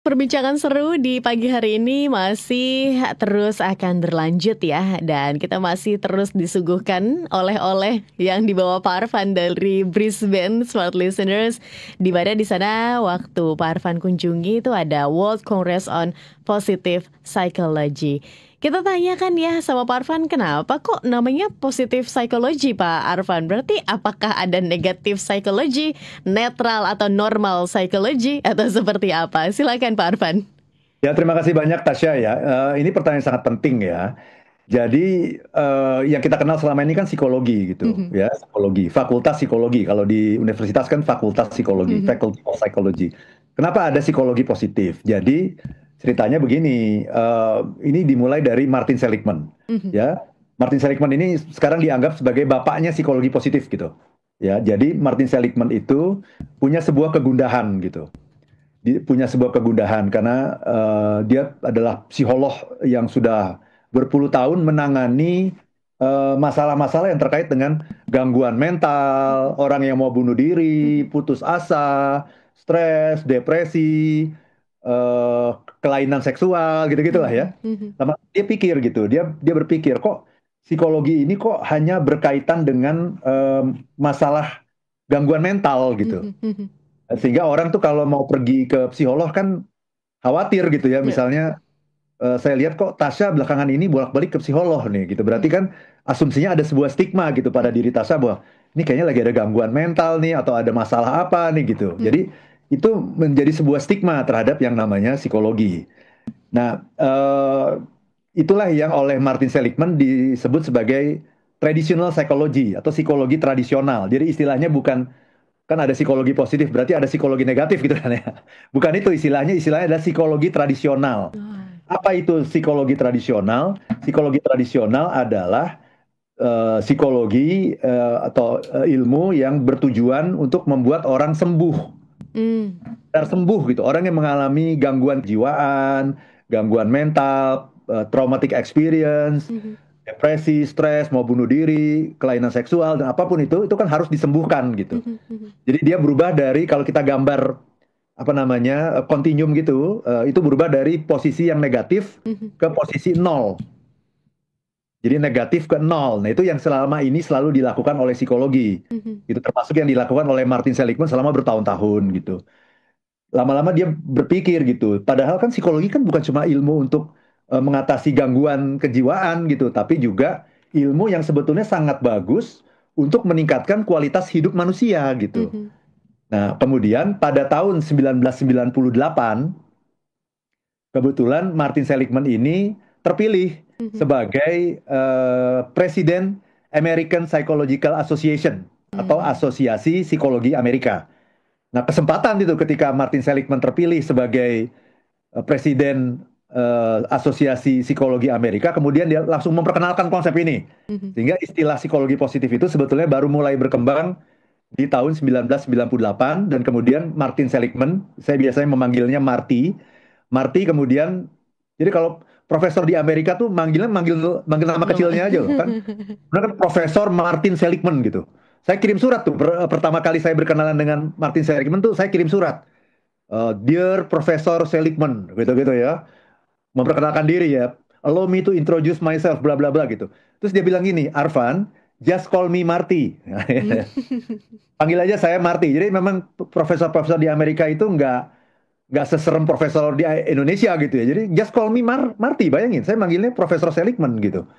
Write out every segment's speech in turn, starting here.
Perbincangan seru di pagi hari ini masih terus akan berlanjut ya. Dan kita masih terus disuguhkan oleh-oleh yang dibawa Pak Arfan dari Brisbane Smart Listeners. Di mana di sana waktu Pak Arfan kunjungi itu ada World Congress on Positive Psychology. Kita tanyakan ya sama Pak Arfan, kenapa kok namanya positive psychology Pak Arfan? Berarti apakah ada negative psychology, netral atau normal psychology, atau seperti apa? Silakan Pak Arfan. Ya, terima kasih banyak Tasya ya. Ini pertanyaan yang sangat penting ya. Jadi yang kita kenal selama ini kan psikologi gitu Mhm, ya, psikologi, fakultas psikologi. Kalau di universitas kan fakultas psikologi, mhm, Faculty of Psychology. Kenapa ada psikologi positif? Jadi ceritanya begini, ini dimulai dari Martin Seligman mhm, ya. Martin Seligman ini sekarang dianggap sebagai bapaknya psikologi positif gitu. Ya, jadi Martin Seligman itu punya sebuah kegundahan gitu. Dia punya sebuah kegundahan karena dia adalah psikolog yang sudah berpuluh tahun menangani masalah-masalah yang terkait dengan gangguan mental, orang yang mau bunuh diri, mhm, putus asa, stres, depresi, eh, kelainan seksual, gitu-gitulah ya. mhm, mhm, Lama dia pikir gitu, dia berpikir kok psikologi ini kok hanya berkaitan dengan masalah gangguan mental gitu. mhm, mhm. Sehingga orang tuh kalau mau pergi ke psikolog kan khawatir gitu ya. Ya, Misalnya saya lihat kok Tasya belakangan ini bolak-balik ke psikolog nih gitu. Berarti mhm, kan asumsinya ada sebuah stigma gitu pada mhm, diri Tasya bahwa ini kayaknya lagi ada gangguan mental nih atau ada masalah apa nih gitu. mhm, Jadi itu menjadi sebuah stigma terhadap yang namanya psikologi. Nah, itulah yang oleh Martin Seligman disebut sebagai traditional psychology atau psikologi tradisional. Jadi istilahnya bukan, kan ada psikologi positif berarti ada psikologi negatif gitu kan ya. Bukan itu istilahnya adalah psikologi tradisional. oh, Apa itu psikologi tradisional? Psikologi tradisional adalah psikologi atau ilmu yang bertujuan untuk membuat orang sembuh. mm, Benar sembuh gitu. Orang yang mengalami gangguan kejiwaan, gangguan mental, traumatic experience, mhm, depresi, stres, mau bunuh diri, kelainan seksual dan apapun itu kan harus disembuhkan gitu. mhm, mhm, Jadi dia berubah dari, kalau kita gambar apa namanya continuum gitu, itu berubah dari posisi yang negatif mhm, ke posisi nol. Jadi negatif ke nol. Nah itu yang selama ini selalu dilakukan oleh psikologi. mhm. Itu termasuk yang dilakukan oleh Martin Seligman selama bertahun-tahun gitu. Lama-lama dia berpikir gitu. Padahal kan psikologi kan bukan cuma ilmu untuk mengatasi gangguan kejiwaan gitu, tapi juga ilmu yang sebetulnya sangat bagus untuk meningkatkan kualitas hidup manusia gitu. Mhm, Nah, kemudian pada tahun 1998, kebetulan Martin Seligman ini terpilih mhm, sebagai Presiden American Psychological Association atau mmm, Asosiasi Psikologi Amerika. Nah, kesempatan itu ketika Martin Seligman terpilih sebagai Presiden Asosiasi Psikologi Amerika, kemudian dia langsung memperkenalkan konsep ini. mhm, Sehingga istilah psikologi positif itu sebetulnya baru mulai berkembang di tahun 1998 dan kemudian Martin Seligman, saya biasanya memanggilnya Marty. Marty kemudian, jadi kalau profesor di Amerika tuh manggilnya manggil manggil nama nama. kecilnya aja loh kan. Benar kan Profesor Martin Seligman gitu. Saya kirim surat tuh pertama kali saya berkenalan dengan Martin Seligman tuh saya kirim surat. Dear Profesor Seligman gitu-gitu ya. Memperkenalkan diri ya. Allow me to introduce myself bla bla bla gitu. Terus dia bilang gini, Arfan, just call me Marty. Mmm. Panggil aja saya Marty. Jadi memang profesor-profesor di Amerika itu nggak seserem profesor di Indonesia gitu ya. Jadi just call me Marty. Bayangin, saya manggilnya Profesor Seligman gitu.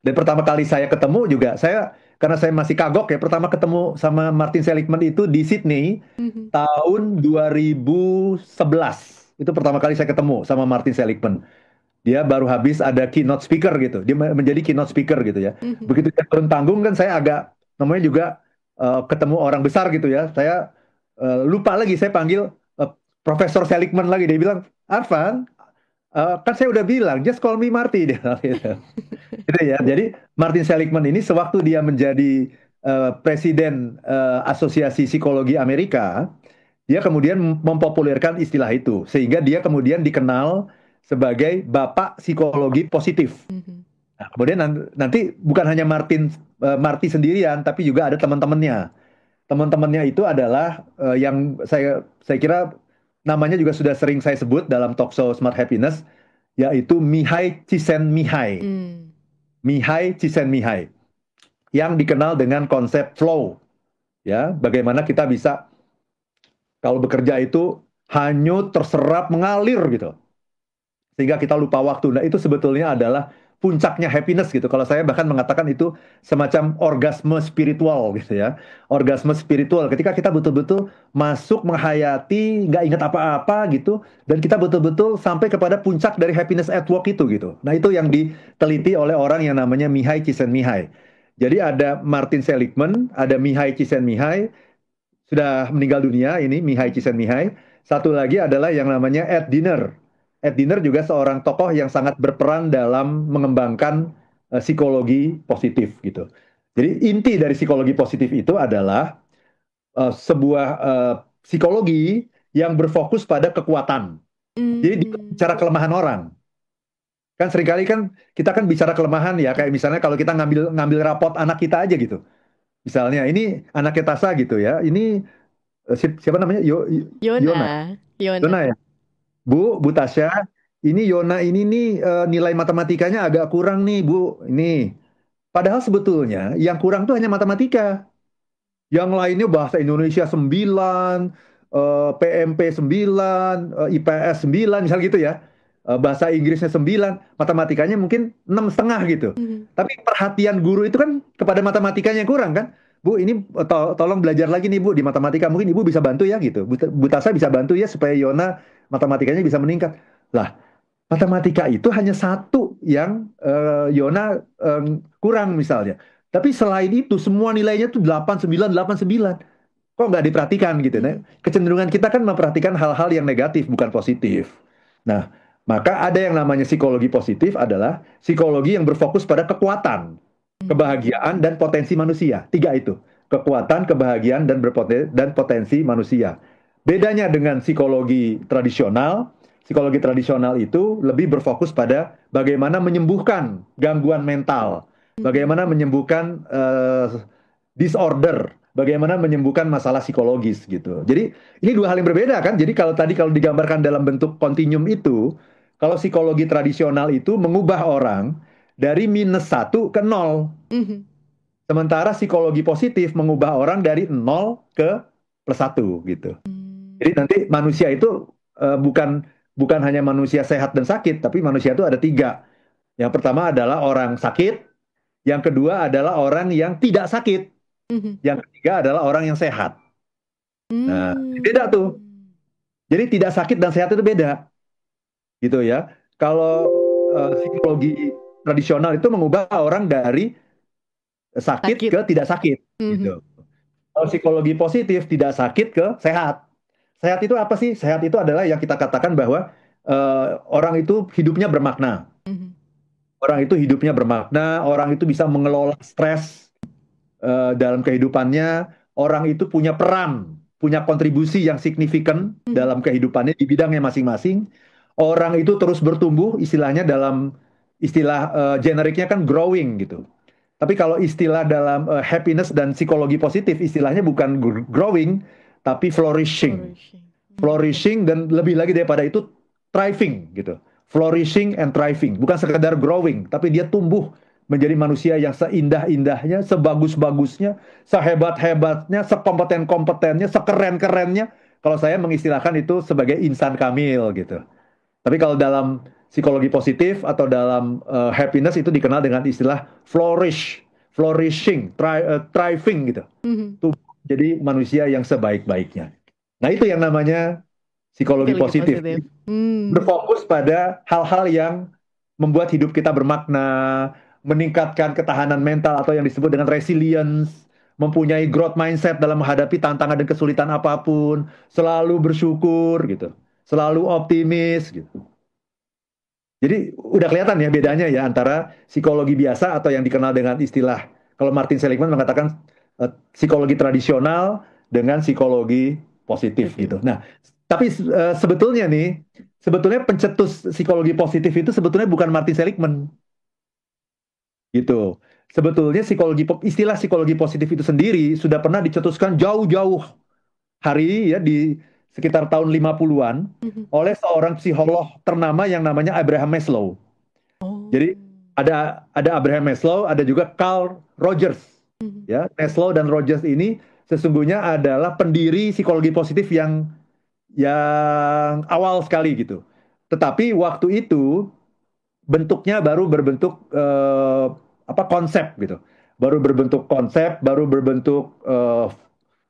Dan pertama kali saya ketemu juga, saya karena saya masih kagok ya, pertama ketemu sama Martin Seligman itu di Sydney Mhm, tahun 2011. Itu pertama kali saya ketemu sama Martin Seligman. Dia baru habis ada keynote speaker gitu. Dia menjadi keynote speaker gitu ya. mhm, Begitu dia turun panggung kan saya agak namanya juga ketemu orang besar gitu ya. Saya lupa lagi saya panggil eh, Profesor Seligman lagi. Dia bilang, Arfan, kan saya udah bilang, just call me Marty. Dia bilang gitu. Gitu ya. Jadi Martin Seligman ini sewaktu dia menjadi presiden Asosiasi Psikologi Amerika, dia kemudian mempopulerkan istilah itu sehingga dia kemudian dikenal sebagai Bapak Psikologi Positif. mhm, Nah, kemudian nanti bukan hanya Marty sendirian, tapi juga ada teman-temannya. Teman-temannya itu adalah yang saya kira namanya juga sudah sering saya sebut dalam talk show Smart Happiness, yaitu Mihai Csikszentmihalyi. Hmm. Mihai Csikszentmihalyi yang dikenal dengan konsep flow. Ya, bagaimana kita bisa kalau bekerja itu hanyut, terserap, mengalir gitu. Sehingga kita lupa waktu. Nah, itu sebetulnya adalah puncaknya happiness gitu. Kalau saya bahkan mengatakan itu semacam orgasme spiritual gitu ya. Orgasme spiritual ketika kita betul-betul masuk menghayati, nggak ingat apa-apa gitu, dan kita betul-betul sampai kepada puncak dari happiness at work itu gitu. Nah, itu yang diteliti oleh orang yang namanya Mihai Csikszentmihalyi. Jadi ada Martin Seligman, ada Mihai Csikszentmihalyi, sudah meninggal dunia ini Mihai Csikszentmihalyi. Satu lagi adalah yang namanya Ed Diener. Ed Diener juga seorang tokoh yang sangat berperan dalam mengembangkan psikologi positif gitu. Jadi inti dari psikologi positif itu adalah sebuah psikologi yang berfokus pada kekuatan. Jadi dia Hmm. bicara kelemahan orang. Kan seringkali kan kita kan bicara kelemahan ya, kayak misalnya kalau kita ngambil ngambil rapot anak kita aja gitu. Misalnya ini anaknya Tasa gitu ya. Ini siapa namanya? Yona. Yona, Yona Yona. ya. Bu Tasya, ini Yona ini nih nilai matematikanya agak kurang nih, Bu. Ini. Padahal sebetulnya yang kurang tuh hanya matematika. Yang lainnya bahasa Indonesia 9, PMP 9, IPS 9, misal gitu ya. Bahasa Inggrisnya 9, matematikanya mungkin 6,5 gitu. Hmm. Tapi perhatian guru itu kan kepada matematikanya kurang kan? Bu, ini tolong belajar lagi nih Bu di matematika. Mungkin Ibu bisa bantu ya gitu. Bu Tasa bisa bantu ya supaya Yona matematikanya bisa meningkat. Lah, matematika itu hanya satu yang Yona kurang misalnya. Tapi selain itu semua nilainya tuh 89, 89. Kok nggak diperhatikan gitu. Nah, Hmm. kecenderungan kita kan memperhatikan hal-hal yang negatif, bukan positif. Nah, maka ada yang namanya psikologi positif adalah psikologi yang berfokus pada kekuatan, kebahagiaan, dan potensi manusia. Tiga itu. Kekuatan, kebahagiaan, dan potensi manusia. Bedanya dengan psikologi tradisional itu lebih berfokus pada bagaimana menyembuhkan gangguan mental, Hmm. bagaimana menyembuhkan disorder, bagaimana menyembuhkan masalah psikologis gitu. Jadi ini dua hal yang berbeda kan. Jadi kalau digambarkan dalam bentuk kontinum itu, kalau psikologi tradisional itu mengubah orang dari -1 ke 0. Hmm. Sementara psikologi positif mengubah orang dari 0 ke +1 gitu. Hmm. Jadi nanti manusia itu bukan bukan hanya manusia sehat dan sakit, tapi manusia itu ada tiga. Yang pertama adalah orang sakit, yang kedua adalah orang yang tidak sakit, Hmm. yang ketiga adalah orang yang sehat. Nah, beda Hmm. tuh. Jadi tidak sakit dan sehat itu beda, gitu ya. Kalau psikologi tradisional itu mengubah orang dari sakit Sakit. ke tidak sakit, Hmm. gitu. Kalau psikologi positif tidak sakit ke sehat. Sehat itu apa sih? Sehat itu adalah yang kita katakan bahwa orang itu hidupnya bermakna. Hmm. Orang itu hidupnya bermakna, orang itu bisa mengelola stres dalam kehidupannya, orang itu punya peran, punya kontribusi yang signifikan Hmm. dalam kehidupannya di bidangnya masing-masing. Orang itu terus bertumbuh, istilahnya dalam istilah generiknya kan growing gitu. Tapi kalau istilah dalam happiness dan psikologi positif, istilahnya bukan growing, tapi flourishing. Flourishing. Hmm. Flourishing dan lebih lagi daripada itu, thriving gitu. Flourishing and thriving. Bukan sekedar growing, tapi dia tumbuh menjadi manusia yang seindah-indahnya, sebagus-bagusnya, sehebat-hebatnya, sekompeten-kompetennya, sekeren-kerennya. Kalau saya mengistilahkan itu sebagai insan kamil gitu. Tapi kalau dalam psikologi positif atau dalam happiness itu dikenal dengan istilah flourish, flourishing, thriving gitu. Hmm. Tumbuh jadi manusia yang sebaik-baiknya. Nah, itu yang namanya psikologi Psikologi positif. positif. Hmm. Berfokus pada hal-hal yang membuat hidup kita bermakna, meningkatkan ketahanan mental atau yang disebut dengan resilience, mempunyai growth mindset dalam menghadapi tantangan dan kesulitan apapun, selalu bersyukur gitu, selalu optimis gitu. Jadi udah kelihatan ya bedanya ya antara psikologi biasa atau yang dikenal dengan istilah, kalau Martin Seligman mengatakan psikologi tradisional dengan psikologi positif Positif. gitu. Nah, tapi sebetulnya pencetus psikologi positif itu sebetulnya bukan Martin Seligman gitu. Sebetulnya istilah psikologi positif itu sendiri sudah pernah dicetuskan jauh-jauh hari ya di sekitar tahun 50-an oleh seorang psikolog ternama yang namanya Abraham Maslow. Oh. Jadi ada Abraham Maslow, ada juga Carl Rogers. Ya, Maslow dan Rogers ini sesungguhnya adalah pendiri psikologi positif yang awal sekali gitu. Tetapi waktu itu bentuknya baru berbentuk konsep gitu. Baru berbentuk konsep, baru berbentuk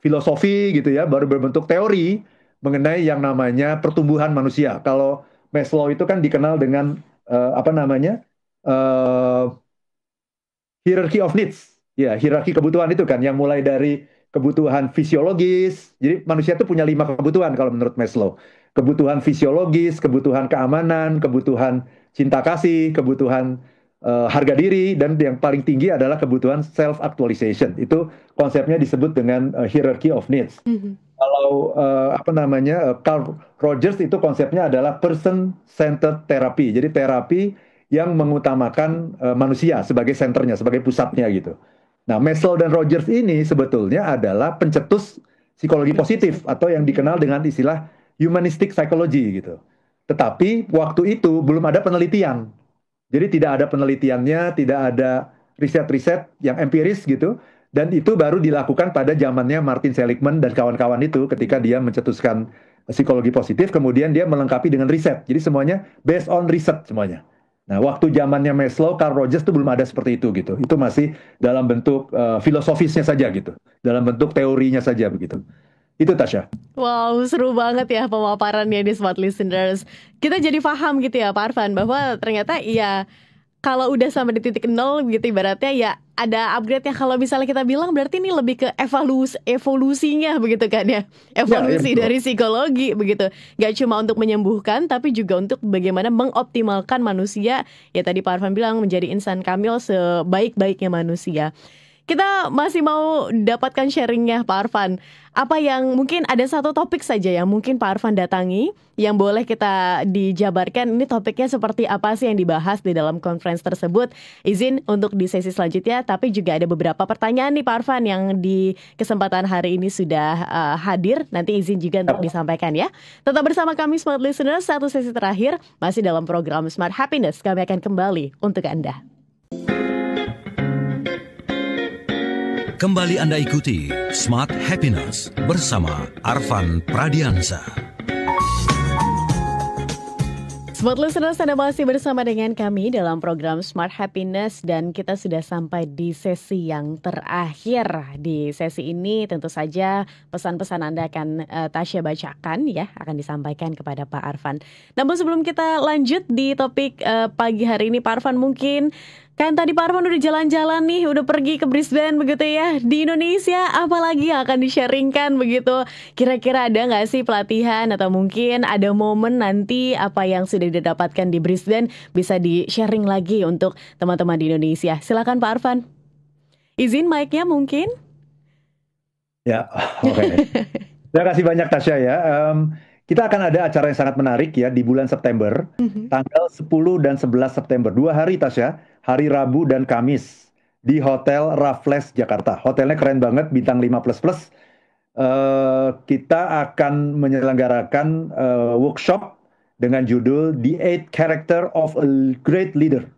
filosofi gitu ya, baru berbentuk teori mengenai yang namanya pertumbuhan manusia. Kalau Maslow itu kan dikenal dengan eh, hierarchy of needs. Ya, hierarki kebutuhan itu kan yang mulai dari kebutuhan fisiologis. Jadi manusia itu punya 5 kebutuhan kalau menurut Maslow. Kebutuhan fisiologis, kebutuhan keamanan, kebutuhan cinta kasih, kebutuhan harga diri, dan yang paling tinggi adalah kebutuhan self actualization. Itu konsepnya disebut dengan hierarchy of needs. Kalau Carl Rogers itu konsepnya adalah person centered therapy. Jadi terapi yang mengutamakan manusia sebagai senternya, sebagai pusatnya gitu. Nah, Maslow dan Rogers ini sebetulnya adalah pencetus psikologi positif atau yang dikenal dengan istilah humanistic psychology gitu. Tetapi waktu itu belum ada penelitian. Jadi tidak ada penelitiannya, tidak ada riset-riset yang empiris gitu. Dan itu baru dilakukan pada zamannya Martin Seligman dan kawan-kawan itu ketika dia mencetuskan psikologi positif, kemudian dia melengkapi dengan riset. Jadi semuanya based on riset semuanya. Nah, waktu zamannya Maslow, Carl Rogers itu belum ada seperti itu gitu. Itu masih dalam bentuk filosofisnya saja gitu, dalam bentuk teorinya saja begitu. Itu Tasya. Wow, seru banget ya pemaparannya di Smart Listeners. Kita jadi paham gitu ya Pak Arfan, bahwa ternyata ya kalau udah sampai di titik nol gitu ibaratnya ya ada upgrade-nya. Kalau misalnya kita bilang berarti ini lebih ke evolusinya begitu kan ya. Evolusi dari psikologi begitu. Gak cuma untuk menyembuhkan tapi juga untuk bagaimana mengoptimalkan manusia. Ya tadi Pak Arfan bilang menjadi insan kamil sebaik-baiknya manusia. Kita masih mau dapatkan sharingnya Pak Arfan. Apa yang mungkin ada satu topik saja yang mungkin Pak Arfan datangi yang boleh kita dijabarkan ini topiknya seperti apa sih yang dibahas di dalam conference tersebut. Izin untuk di sesi selanjutnya, tapi juga ada beberapa pertanyaan nih Pak Arfan yang di kesempatan hari ini sudah hadir. Nanti izin juga untuk disampaikan ya. Tetap bersama kami Smart Listeners, satu sesi terakhir masih dalam program Smart Happiness. Kami akan kembali untuk Anda. Kembali Anda ikuti Smart Happiness bersama Arfan Pradiansa. Smart Listeners, Anda masih bersama dengan kami dalam program Smart Happiness dan kita sudah sampai di sesi yang terakhir. Di sesi ini tentu saja pesan-pesan Anda akan Tasya bacakan ya, akan disampaikan kepada Pak Arfan. Namun sebelum kita lanjut di topik pagi hari ini Pak Arfan, mungkin kan tadi Pak Arfan udah jalan-jalan nih, udah pergi ke Brisbane begitu ya. Di Indonesia apalagi yang akan di-sharingkan begitu? Kira-kira ada nggak sih pelatihan atau mungkin ada momen nanti apa yang sudah didapatkan di Brisbane bisa di-sharing lagi untuk teman-teman di Indonesia? Silakan Pak Arfan. Izin mic-nya mungkin? Ya, oke. Terima kasih banyak Tasya ya. Kita akan ada acara yang sangat menarik ya di bulan September, tanggal 10 dan 11 September. 2 hari Tasya, hari Rabu dan Kamis di Hotel Raffles Jakarta. Hotelnya keren banget, bintang 5++. Kita akan menyelenggarakan workshop dengan judul The 8 Character of a Great Leader.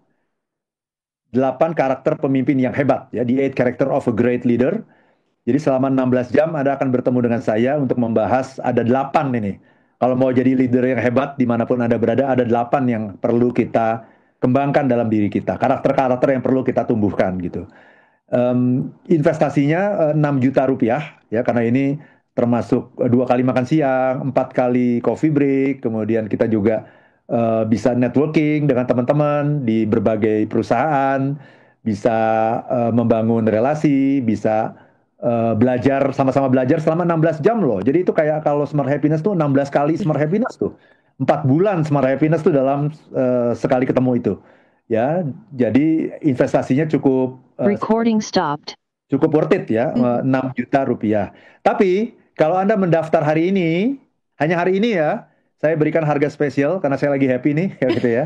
8 karakter pemimpin yang hebat ya, The 8 Character of a Great Leader. Jadi selama 16 jam Anda akan bertemu dengan saya untuk membahas, ada 8 ini. Kalau mau jadi leader yang hebat dimanapun Anda berada, ada 8 yang perlu kita kembangkan dalam diri kita. Karakter-karakter yang perlu kita tumbuhkan gitu. Investasinya 6 juta rupiah ya, karena ini termasuk 2 kali makan siang, 4 kali coffee break, kemudian kita juga bisa networking dengan teman-teman di berbagai perusahaan, bisa membangun relasi, bisa belajar, sama-sama belajar selama 16 jam loh. Jadi itu kayak kalau Smart Happiness tuh 16 kali Smart Happiness tuh. 4 bulan Smart Happiness tuh dalam sekali ketemu itu. Ya, jadi investasinya cukup Recording stopped. Cukup worth it ya, 6 juta rupiah. Tapi kalau Anda mendaftar hari ini, hanya hari ini ya, saya berikan harga spesial karena saya lagi happy nih, kayak gitu ya.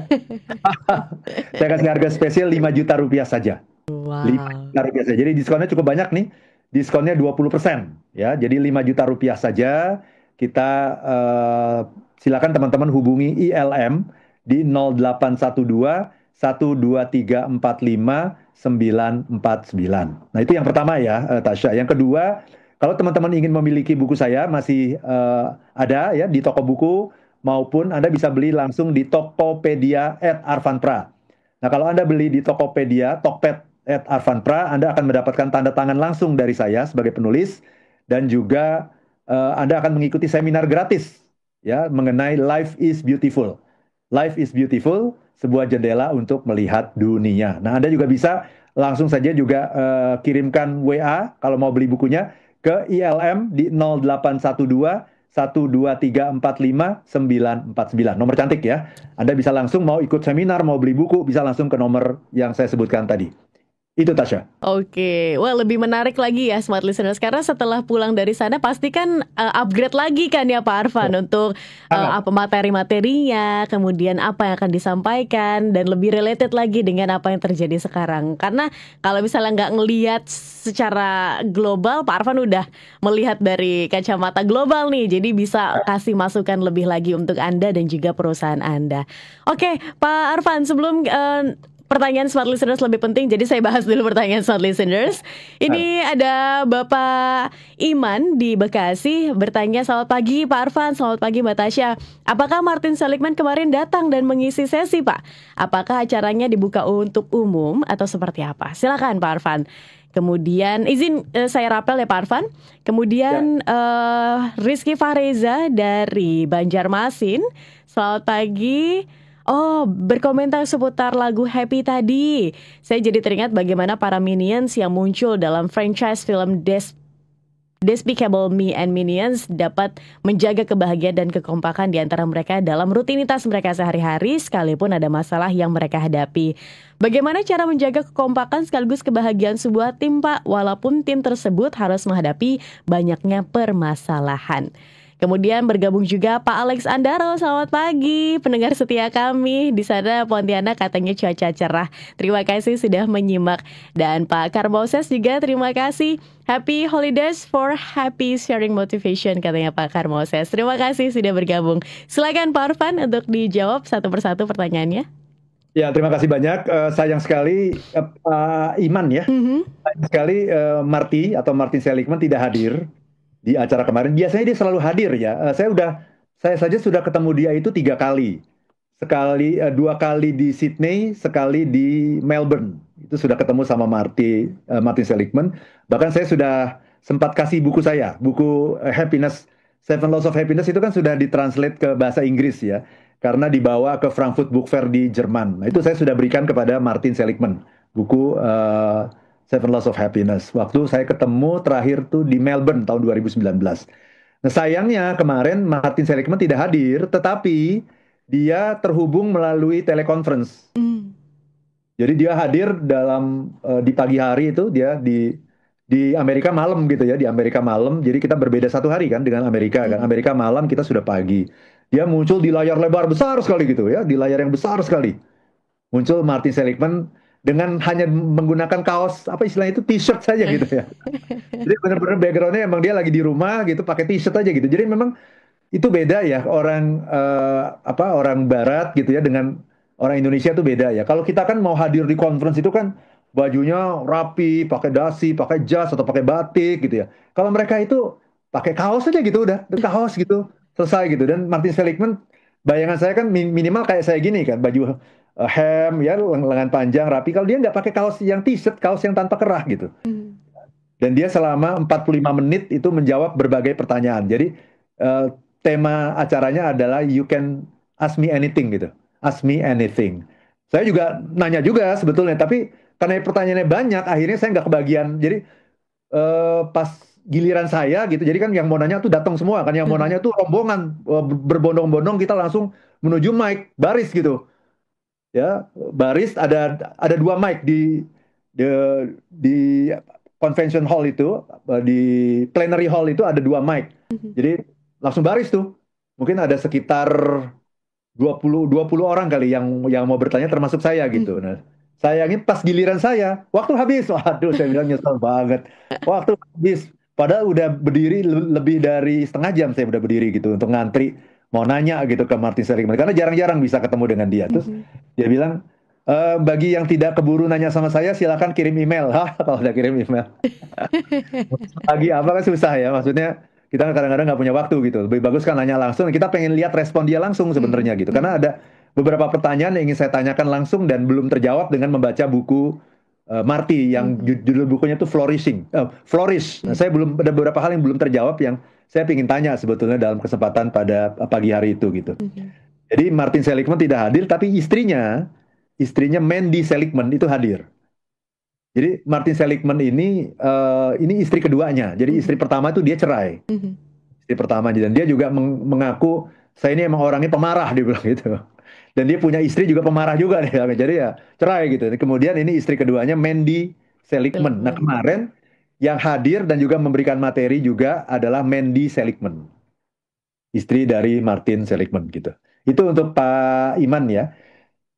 Saya kasih harga spesial 5 juta rupiah saja. Wow. 5 juta rupiah saja. Jadi diskonnya cukup banyak nih. Diskonnya 20% ya. Jadi 5 juta rupiah saja. kita silakan teman-teman hubungi ILM di 0812 12345 949. Nah, itu yang pertama ya, Tasya. Yang kedua, kalau teman-teman ingin memiliki buku saya masih ada ya di toko buku, maupun Anda bisa beli langsung di Tokopedia @arvanpra. Nah, kalau Anda beli di Tokopedia, Tokped @arvanpra, Anda akan mendapatkan tanda tangan langsung dari saya sebagai penulis, dan juga Anda akan mengikuti seminar gratis ya mengenai Life is Beautiful. Life is Beautiful, sebuah jendela untuk melihat dunia. Nah, Anda juga bisa langsung saja juga kirimkan WA kalau mau beli bukunya ke ILM di 0812 12345 949. Nomor cantik ya. Anda bisa langsung mau ikut seminar, mau beli buku, bisa langsung ke nomor yang saya sebutkan tadi. Itu, Tasya. Oke, wah lebih menarik lagi ya Smart Listeners, karena setelah pulang dari sana pasti kan upgrade lagi kan ya Pak Arfan untuk apa materi-materinya, kemudian apa yang akan disampaikan, dan lebih related lagi dengan apa yang terjadi sekarang. Karena kalau misalnya nggak ngelihat secara global, Pak Arfan udah melihat dari kacamata global nih, jadi bisa kasih masukan lebih lagi untuk Anda dan juga perusahaan Anda. Oke, Pak Arfan, sebelum pertanyaan Smart Listeners lebih penting, jadi saya bahas dulu pertanyaan Smart Listeners. Ini ada Bapak Iman di Bekasi bertanya, selamat pagi Pak Arfan, selamat pagi Mbak Tasya. Apakah Martin Seligman kemarin datang dan mengisi sesi Pak? Apakah acaranya dibuka untuk umum atau seperti apa? Silakan Pak Arfan. Kemudian izin saya rapel ya Pak Arfan. Kemudian Rizky Fahreza dari Banjarmasin, selamat pagi. Oh, berkomentar seputar lagu Happy tadi. Saya jadi teringat bagaimana para Minions yang muncul dalam franchise film Despicable Me and Minions dapat menjaga kebahagiaan dan kekompakan di antara mereka dalam rutinitas mereka sehari-hari sekalipun ada masalah yang mereka hadapi. Bagaimana cara menjaga kekompakan sekaligus kebahagiaan sebuah tim, Pak, walaupun tim tersebut harus menghadapi banyaknya permasalahan? Kemudian bergabung juga Pak Alex Andaro, selamat pagi pendengar setia kami di sana Pontianak, katanya cuaca cerah. Terima kasih sudah menyimak. Dan Pak Karmoses juga terima kasih. Happy holidays for happy sharing motivation, katanya Pak Karmoses. Terima kasih sudah bergabung. Silakan Pak Arfan untuk dijawab satu persatu pertanyaannya. Ya, terima kasih banyak. Sayang sekali Pak Iman ya. Sayang sekali Martin Seligman tidak hadir di acara kemarin. Biasanya dia selalu hadir ya. Saya saja sudah ketemu dia itu 3 kali. 2 kali di Sydney, sekali di Melbourne. Itu sudah ketemu sama Martin Seligman. Bahkan saya sudah sempat kasih buku saya, buku Happiness, 7 Laws of Happiness, itu kan sudah ditranslate ke bahasa Inggris ya. Karena dibawa ke Frankfurt Book Fair di Jerman. Nah, itu saya sudah berikan kepada Martin Seligman, buku 7 Laws of Happiness. Waktu saya ketemu terakhir tuh di Melbourne tahun 2019. Nah, sayangnya kemarin Martin Seligman tidak hadir, tetapi dia terhubung melalui teleconference. Jadi dia hadir di pagi hari itu, dia di Amerika malam gitu ya, di Amerika malam. Jadi kita berbeda 1 hari kan dengan Amerika kan. Amerika malam, kita sudah pagi. Dia muncul di layar lebar besar sekali gitu ya, di layar yang besar sekali. Muncul Martin Seligman dengan hanya menggunakan kaos, apa istilahnya itu, t-shirt saja gitu ya. Jadi benar-benar backgroundnya emang dia lagi di rumah gitu, pakai t-shirt aja gitu. Jadi memang itu beda ya, orang Barat gitu ya dengan orang Indonesia itu beda ya. Kalau kita kan mau hadir di conference itu kan bajunya rapi, pakai dasi, pakai jas atau pakai batik gitu ya. Kalau mereka itu pakai kaos aja gitu, udah kaos gitu, selesai gitu. Dan Martin Seligman, bayangan saya kan minimal kayak saya gini kan, baju hem ya, lengan panjang rapi. Kalau dia nggak pakai kaos yang t-shirt, kaos yang tanpa kerah gitu. Dan dia selama 45 menit itu menjawab berbagai pertanyaan. Jadi tema acaranya adalah you can ask me anything gitu. Ask me anything. Saya juga nanya juga sebetulnya, tapi karena pertanyaannya banyak, akhirnya saya nggak kebagian. Jadi pas giliran saya gitu, jadi kan yang mau nanya tuh datang semua kan, yang mau nanya tuh rombongan, berbondong-bondong, kita langsung menuju mic, baris gitu. Ya, baris ada 2 mic di convention hall itu, di plenary hall itu ada 2 mic. Jadi langsung baris tuh. Mungkin ada sekitar 20 orang kali yang mau bertanya, termasuk saya gitu. Nah, sayangnya pas giliran saya, waktu habis. Waduh, saya bilang nyesel banget. Waktu habis. Padahal udah berdiri lebih dari setengah jam saya udah berdiri gitu untuk ngantri mau nanya gitu ke Martin Seligman karena jarang-jarang bisa ketemu dengan dia. Terus dia bilang, bagi yang tidak keburu nanya sama saya silakan kirim email. Hah, kalau udah kirim email. Lagi apa kan susah ya, maksudnya kita kadang-kadang nggak punya waktu gitu. Lebih bagus kan nanya langsung. Kita pengen lihat respon dia langsung sebenarnya gitu. Karena ada beberapa pertanyaan yang ingin saya tanyakan langsung dan belum terjawab dengan membaca buku Marty yang judul bukunya itu Flourish. Nah, saya belum ada beberapa hal yang belum terjawab yang saya ingin tanya sebetulnya dalam kesempatan pada pagi hari itu gitu. Jadi Martin Seligman tidak hadir, tapi istrinya Mandy Seligman itu hadir. Jadi Martin Seligman ini istri keduanya. Jadi istri pertama itu dia cerai. Istri pertama dan dia juga mengaku saya ini emang orangnya pemarah dia bilang gitu. Dan dia punya istri juga pemarah juga nih. Jadi ya cerai gitu. Kemudian ini istri keduanya Mandy Seligman. Nah kemarin yang hadir dan juga memberikan materi juga adalah Mandy Seligman, istri dari Martin Seligman gitu. Itu untuk Pak Iman ya.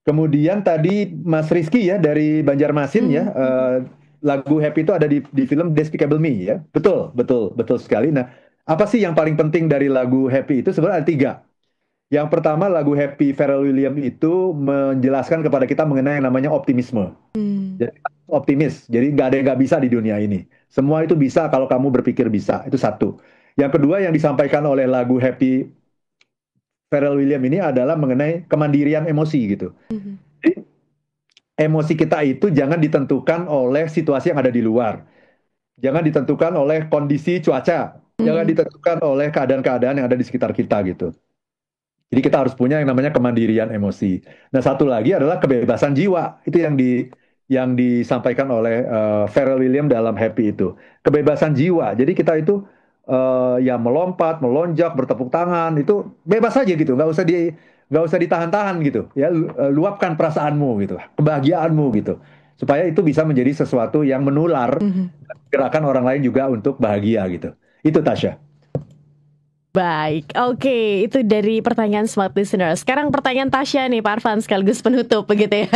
Kemudian tadi Mas Rizky ya dari Banjarmasin ya, lagu Happy itu ada di film Despicable Me ya. Betul sekali. Nah, apa sih yang paling penting dari lagu Happy itu? Sebenarnya ada 3. Yang pertama lagu Happy Pharrell Williams itu menjelaskan kepada kita mengenai yang namanya optimisme. Jadi, optimis, jadi nggak ada yang nggak bisa di dunia ini. Semua itu bisa kalau kamu berpikir bisa. Itu satu. Yang kedua yang disampaikan oleh lagu Happy Pharrell Williams ini adalah mengenai kemandirian emosi gitu. Jadi, emosi kita itu jangan ditentukan oleh situasi yang ada di luar. Jangan ditentukan oleh kondisi cuaca. Jangan ditentukan oleh keadaan-keadaan yang ada di sekitar kita gitu. Jadi kita harus punya yang namanya kemandirian emosi. Nah satu lagi adalah kebebasan jiwa. Itu yang disampaikan oleh Pharrell Williams dalam Happy itu. Kebebasan jiwa. Jadi kita itu ya melompat, melonjak, bertepuk tangan itu bebas aja gitu. Nggak usah ditahan-tahan gitu. Ya luapkan perasaanmu gitu, kebahagiaanmu gitu. Supaya itu bisa menjadi sesuatu yang menular, gerakan orang lain juga untuk bahagia gitu. Itu Tasya. Baik, oke, itu dari pertanyaan Smart Listener. Sekarang pertanyaan Tasya nih, Pak Arfan, sekaligus penutup begitu ya.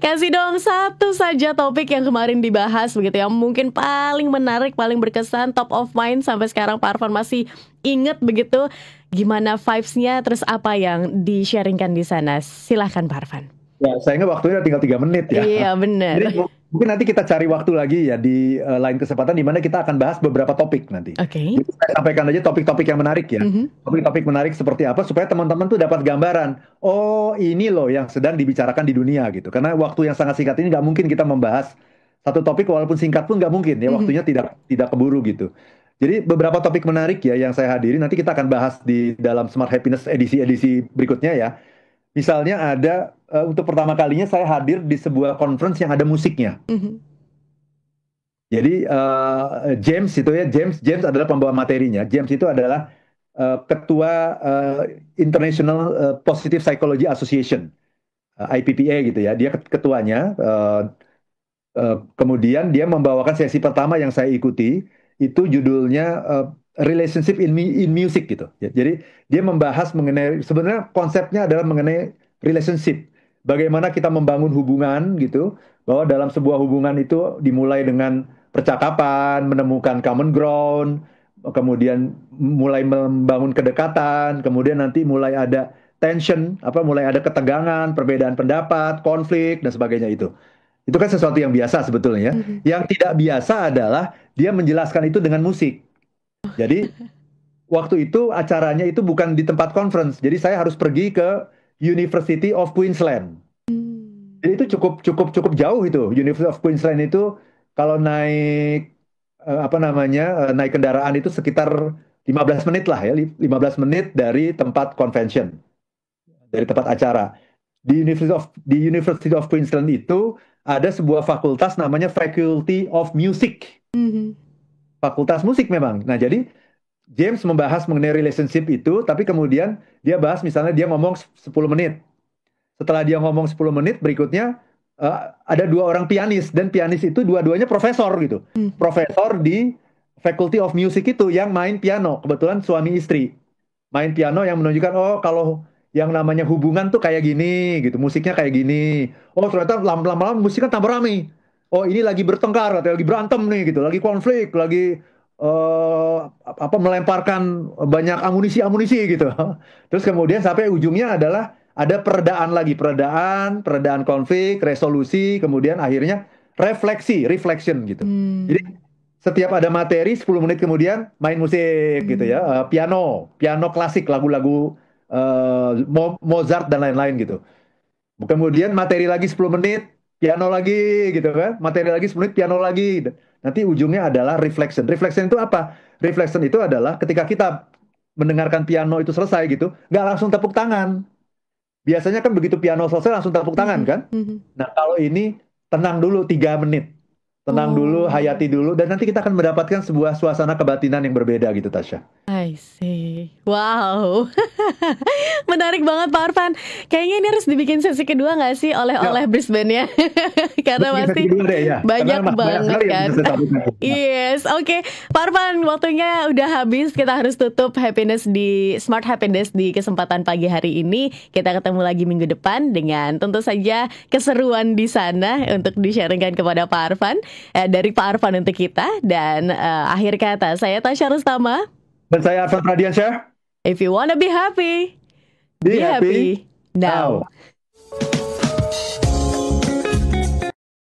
Kasih dong satu saja topik yang kemarin dibahas begitu ya, mungkin paling menarik, paling berkesan, top of mind sampai sekarang Pak Arfan masih inget begitu. Gimana vibes-nya, terus apa yang di-sharingkan di sana? Silahkan Pak Arfan. Ya, sayangnya waktunya tinggal 3 menit ya. Iya, benar. Jadi mungkin nanti kita cari waktu lagi ya di lain kesempatan di mana kita akan bahas beberapa topik nanti. Oke. Jadi saya sampaikan aja topik-topik yang menarik ya. Topik-topik menarik seperti apa supaya teman-teman tuh dapat gambaran. Oh, ini loh yang sedang dibicarakan di dunia gitu. Karena waktu yang sangat singkat ini nggak mungkin kita membahas satu topik walaupun singkat pun nggak mungkin ya. Waktunya tidak keburu gitu. Jadi beberapa topik menarik ya yang saya hadiri nanti kita akan bahas di dalam Smart Happiness edisi berikutnya ya. Misalnya ada untuk pertama kalinya saya hadir di sebuah conference yang ada musiknya. Jadi James itu ya James adalah pembawa materinya. James itu adalah ketua International Positive Psychology Association IPPA gitu ya. Dia ketuanya. Kemudian dia membawakan sesi pertama yang saya ikuti itu judulnya Relationship in Music gitu. Jadi dia membahas mengenai sebenarnya konsepnya adalah mengenai relationship. Bagaimana kita membangun hubungan gitu, bahwa dalam sebuah hubungan itu dimulai dengan percakapan, menemukan common ground, kemudian mulai membangun kedekatan, kemudian nanti mulai ada tension, mulai ada ketegangan, perbedaan pendapat, konflik dan sebagainya itu. Itu kan sesuatu yang biasa sebetulnya. Yang tidak biasa adalah dia menjelaskan itu dengan musik. Jadi waktu itu acaranya itu bukan di tempat conference. Jadi saya harus pergi ke University of Queensland. Jadi itu cukup jauh itu. University of Queensland itu kalau naik naik kendaraan itu sekitar 15 menit lah ya, 15 menit dari tempat convention, dari tempat acara. Di University of Queensland itu ada sebuah fakultas namanya Faculty of Music. Fakultas musik memang. Nah, jadi James membahas mengenai relationship itu, tapi kemudian dia bahas misalnya dia ngomong 10 menit. Setelah dia ngomong 10 menit, berikutnya ada 2 orang pianis, dan pianis itu dua-duanya profesor gitu. Profesor di Faculty of Music itu yang main piano, kebetulan suami istri. Main piano yang menunjukkan, oh kalau yang namanya hubungan tuh kayak gini gitu, musiknya kayak gini. Oh ternyata lama-lama musik kan tambah rame. Oh ini lagi bertengkar atau lagi berantem nih gitu, lagi konflik, lagi melemparkan banyak amunisi gitu. Terus kemudian sampai ujungnya adalah ada peredaan lagi, peredaan konflik, resolusi, kemudian akhirnya reflection gitu. Jadi setiap ada materi 10 menit kemudian main musik gitu ya, piano klasik, lagu-lagu Mozart dan lain-lain gitu. Kemudian materi lagi 10 menit, piano lagi gitu kan. Materi lagi 10 menit, piano lagi. Nanti ujungnya adalah reflection. Reflection itu apa? Reflection itu adalah ketika kita mendengarkan piano itu selesai gitu, nggak langsung tepuk tangan. Biasanya kan begitu piano selesai langsung tepuk tangan kan? Nah kalau ini tenang dulu 3 menit. Tenang dulu, hayati dulu, dan nanti kita akan mendapatkan sebuah suasana kebatinan yang berbeda gitu, Tasya. I see. Wow. Menarik banget Pak Arfan. Kayaknya ini harus dibikin sesi kedua nggak sih oleh Brisbane ya? Karena Bikin sesi pasti kedua deh, ya. banyak Karena banget sekali yang kan. bisa saya sampaikan. Yes, oke. Pak Arfan, waktunya udah habis. Kita harus tutup Smart Happiness di kesempatan pagi hari ini. Kita ketemu lagi minggu depan dengan tentu saja keseruan di sana untuk di-sharingkan kepada Pak Arfan. Dari Pak Arfan untuk kita. Dan akhir kata, saya Tasya Rustama. Dan saya Arfan Pradiansyah. If you wanna be happy, Be happy now. now.